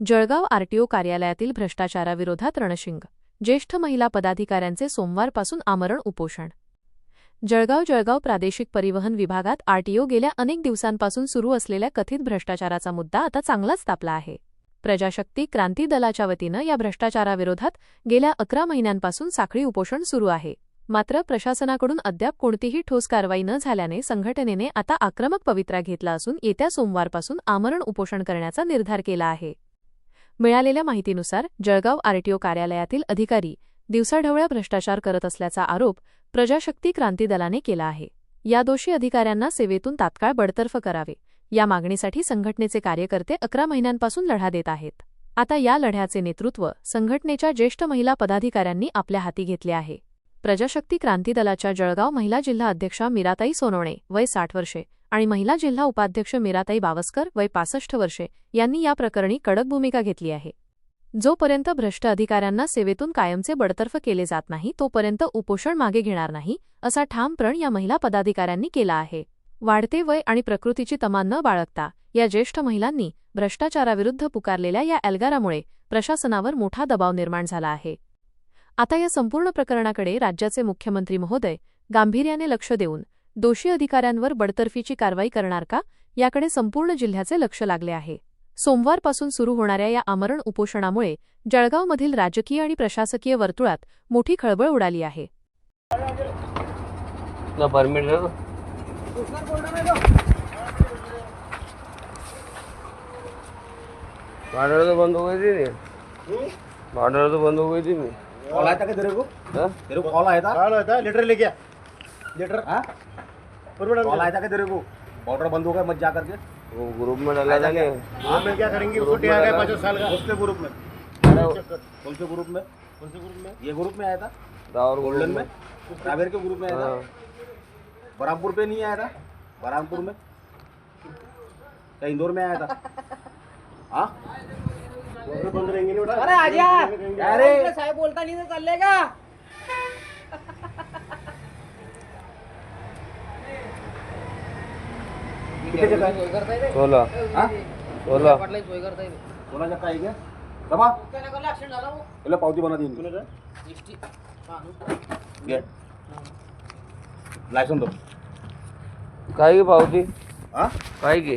Jalgaon RTO कार्यालयातील भ्रष्टाचाराविरोधात रणशिंग. ज्येष्ठ महिला पदाधिकाऱ्यांचे सोमवारपासून आमरण उपोषण. जळगाव प्रादेशिक परिवहन विभागात आरटीओ गेल्या अनेक दिवसांपासून सुरू असलेल्या कथित भ्रष्टाचाराचा मुद्दा आता चांगलाच तापला आहे. प्रजाशक्ती क्रांती दलाच्या वतीनं या भ्रष्टाचाराविरोधात गेल्या 11 महिन्यांपासून साखळी उपोषण सुरू आहे. मात्र प्रशासनाकडून अद्याप कोणतीही ठोस कारवाई न झाल्याने संघटनेने आता आक्रमक पवित्रा घेतला असून येत्या सोमवारपासून आमरण उपोषण करण्याचा निर्धार केला आहे. मिळालेल्या माहितीनुसार जळगाव आरटीओ कार्यालयातील अधिकारी दिवसाढवळ्या भ्रष्टाचार करत असल्याचा आरोप प्रजाशक्ती क्रांती दलाने केला आहे. या दोषी अधिकाऱ्यांना सेवेतून तात्काळ बडतर्फ करावे, या मागणीसाठी संघटनेचे कार्यकर्ते 11 महिन्यांपासून लढा देत आहेत. आता या लढ्याचे नेतृत्व संघटनेच्या ज्येष्ठ महिला पदाधिकाऱ्यांनी आपल्या हाती घेतले आहे. प्रजाशक्ती क्रांती दलाच्या जळगाव महिला जिल्हा अध्यक्षा मीराताई सोनवणे वय 60 वर्षे आणि महिला जिल्हा उपाध्यक्ष मीराताई बावस्कर वय 65 वर्षे यांनी या प्रकरणी कडक भूमिका घेतली आहे. जोपर्यंत भ्रष्ट अधिकाऱ्यांना सेवेतून कायमचे बडतर्फ केले जात नाही तोपर्यंत उपोषण मागे घेणार नाही, असा ठाम प्रण या महिला पदाधिकाऱ्यांनी केला आहे. वाढते वय आणि प्रकृतीची तमा न बाळगता या ज्येष्ठ महिलांनी भ्रष्टाचाराविरुद्ध पुकारलेल्या या एल्गारामुळे प्रशासनावर मोठा दबाव निर्माण झाला आहे. आता या संपूर्ण प्रकरणाकडे राज्याचे मुख्यमंत्री महोदय गांभीर्याने लक्ष देऊन दोषी अधिकाऱ्यांवर बडतर्फीची कारवाई करणार का, याकडे संपूर्ण जिल्ह्याचे लक्ष लागले आहे. सोमवारपासून सुरू होणाऱ्या या आमरण उपोषणामुळे जळगावमधील राजकीय आणि प्रशासकीय वर्तुळात मोठी खळबळ उडाली आहे. कॉल आया था क्या तेरे को कॉल आया था लेटर लेके आ लेटर। हाँ कॉल आया था क्या तेरे को बॉर्डर बंद हो गया मत जा करके वो ग्रुप में डाला था क्या? हाँ मैं क्या करेंगे उसको टिया गया 5 साल का उसके ग्रुप में कौन से ग्रुप में ये ग्रुप में आया था रावर गोल्डन में रावेर के ग्रुप में आया था बरामपुर पे नहीं आया था बरामपुर में क्या इंदौर में आया था। हाँ बंद रहेंगे नहीं। अरे आजा अरे साहेब बोलता नहीं तो चलेगा। किती जगह आहे? 16 हाँ 16 सोय करता येईल. 16 जगह आहे क्या दबा त्याला ऍक्सिडेंट झाला हो. पहले पावती बना दी एसटी घे लायसन दो काय की पावती हाँ काय की